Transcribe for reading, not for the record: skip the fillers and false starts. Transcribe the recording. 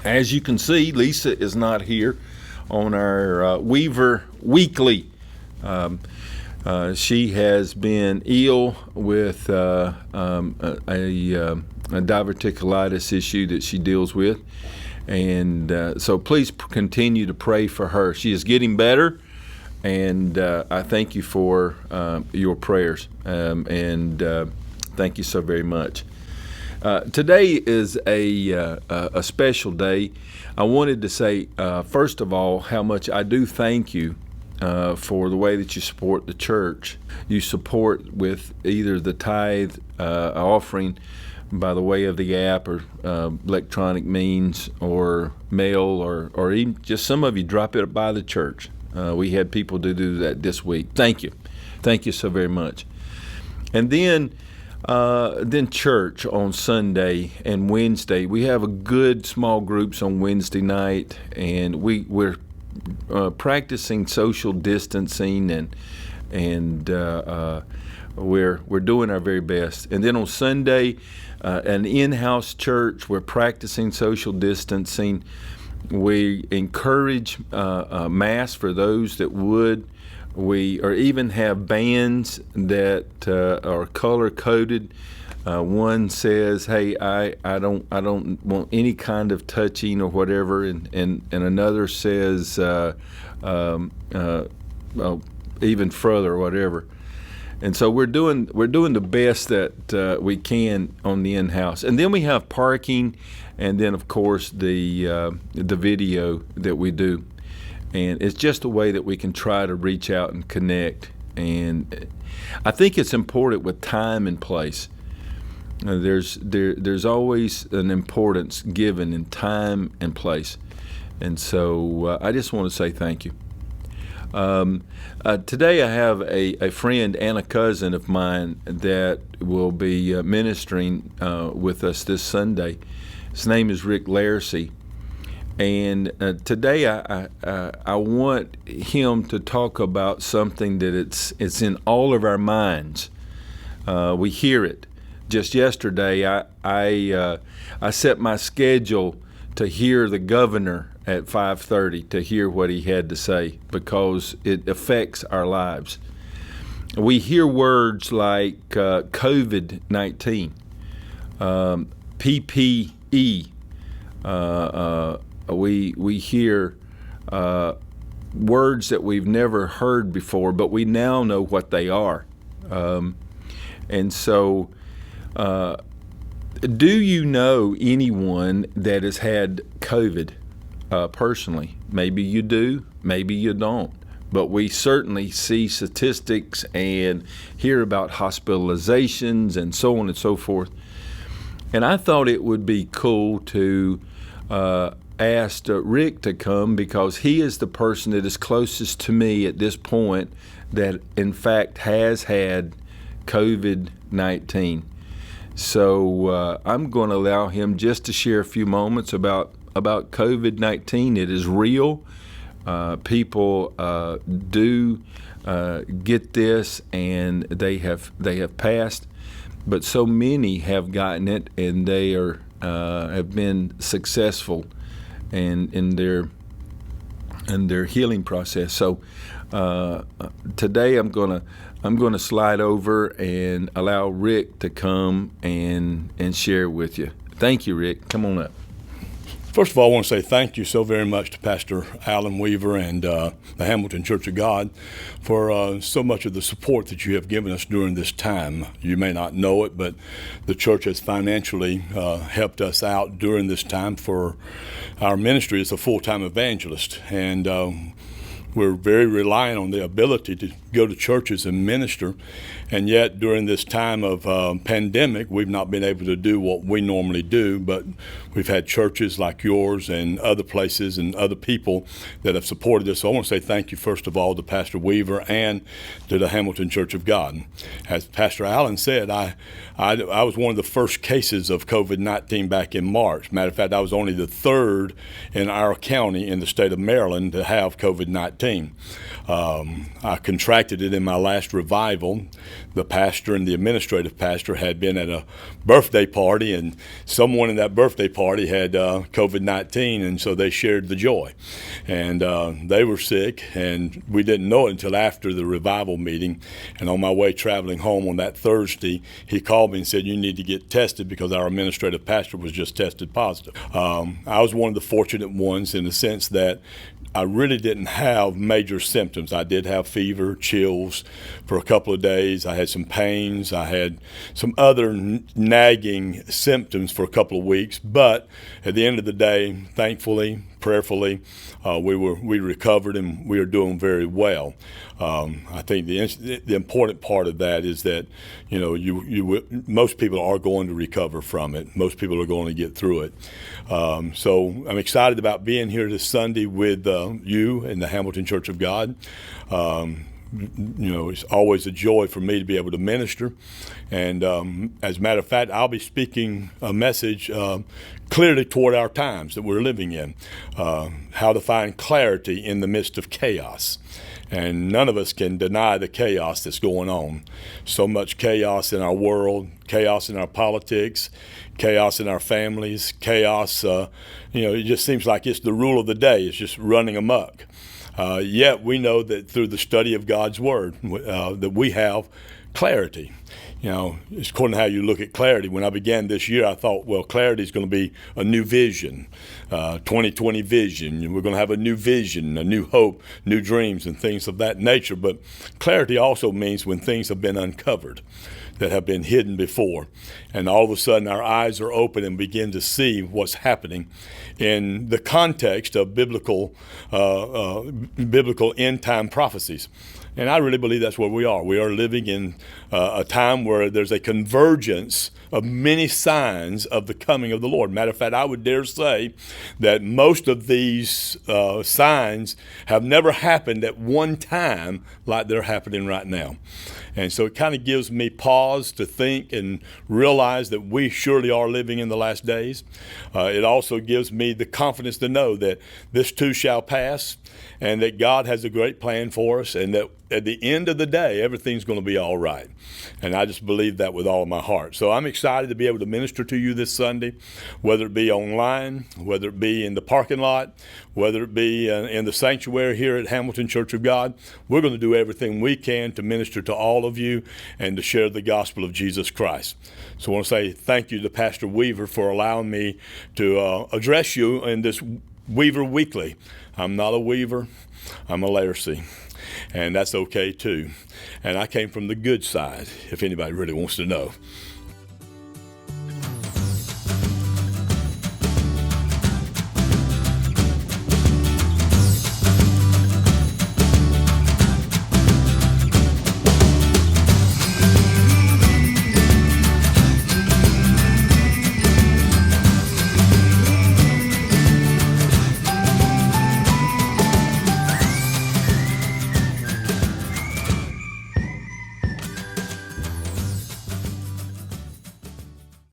As you can see, Lisa is not here on our Weaver Weekly. She has been ill with a diverticulitis issue that she deals with. And so please continue to pray for her. She is getting better, and I thank you for your prayers. And thank you so very much. Today is a special day. I wanted to say, first of all, how much I do thank you for the way that you support the church. You support with either the tithe offering by the way of the app or electronic means or mail, or even just some of you drop it by the church. We had people to do that this week. Thank you. Thank you so very much. And then church on Sunday and Wednesday. We have a good small groups on Wednesday night, and we're practicing social distancing, and we're doing our very best. And then on Sunday, an in-house church, we're practicing social distancing. We encourage mass for those that would. We or even have bands that are color coded. One says, "Hey, I don't want any kind of touching or whatever," and another says, even further or whatever. And so we're doing the best that we can on the in-house, and then we have parking, and then of course the video that we do. And it's just a way that we can try to reach out and connect. And I think it's important with time and place. There's always an importance given in time and place. And so I just want to say thank you. Today I have a friend and a cousin of mine that will be ministering with us this Sunday. His name is Rick Larsey. And today I want him to talk about something that it's in all of our minds. We hear it. Just yesterday, I set my schedule to hear the governor at 5:30 to hear what he had to say, because it affects our lives. We hear words like COVID-19, PPE. We hear words that we've never heard before, but we now know what they are. And so, do you know anyone that has had COVID personally? Maybe you do, maybe you don't. But we certainly see statistics and hear about hospitalizations and so on and so forth. And I thought it would be cool to asked Rick to come, because he is the person that is closest to me at this point that in fact has had COVID-19. So I'm going to allow him just to share a few moments about COVID-19. It is real. People do get this, and they have passed, but so many have gotten it, and they have been successful and in their healing process. So today I'm gonna slide over and allow Rick to come and share with you. Thank you, Rick. Come on up. First of all, I want to say thank you so very much to Pastor Alan Weaver and the Hamilton Church of God for so much of the support that you have given us during this time. You may not know it, but the church has financially helped us out during this time for our ministry as a full-time evangelist. And we're very reliant on the ability to go to churches and minister. And yet, during this time of pandemic, we've not been able to do what we normally do, but we've had churches like yours and other places and other people that have supported us. So I want to say thank you, first of all, to Pastor Weaver and to the Hamilton Church of God. As Pastor Allen said, I was one of the first cases of COVID-19 back in March. Matter of fact, I was only the third in our county in the state of Maryland to have COVID-19. COVID-19. I contracted it in my last revival. The pastor and the administrative pastor had been at a birthday party, and someone in that birthday party had COVID-19, and so they shared the joy. And they were sick, and we didn't know it until after the revival meeting. And on my way traveling home on that Thursday, he called me and said, "You need to get tested because our administrative pastor was just tested positive." I was one of the fortunate ones in the sense that I really didn't have major symptoms. I did have fever, chills for a couple of days. I had some pains. I had some other nagging symptoms for a couple of weeks. But at the end of the day, thankfully, prayerfully, we recovered and we are doing very well. I think the important part of that is that most people are going to recover from it. Most people are going to get through it. So I'm excited about being here this Sunday with you and the Hamilton Church of God. It's always a joy for me to be able to minister. And as a matter of fact, I'll be speaking a message clearly toward our times that we're living in, how to find clarity in the midst of chaos. And none of us can deny the chaos that's going on. So much chaos in our world, chaos in our politics, chaos in our families, chaos, it just seems like it's the rule of the day. It's just running amok. Yet we know that through the study of God's Word that we have clarity. It's according to how you look at clarity. When I began this year, I thought, well, clarity is going to be a new vision, 2020 vision. We're going to have a new vision, a new hope, new dreams, and things of that nature. But clarity also means when things have been uncovered that have been hidden before. And all of a sudden our eyes are open and begin to see what's happening in the context of biblical end-time prophecies. And I really believe that's where we are. We are living in a time where there's a convergence of many signs of the coming of the Lord. Matter of fact, I would dare say that most of these signs have never happened at one time like they're happening right now. And so it kind of gives me pause to think and realize that we surely are living in the last days. It also gives me the confidence to know that this too shall pass and that God has a great plan for us and that at the end of the day, everything's going to be all right. And I just believe that with all of my heart. So I'm excited to be able to minister to you this Sunday, whether it be online, whether it be in the parking lot, whether it be in the sanctuary here at Hamilton Church of God. We're going to do everything we can to minister to all of you and to share the gospel of Jesus Christ. So I want to say thank you to Pastor Weaver for allowing me to address you in this Weaver Weekly. I'm not a Weaver, I'm a Laircy. And that's okay too. And I came from the good side, if anybody really wants to know.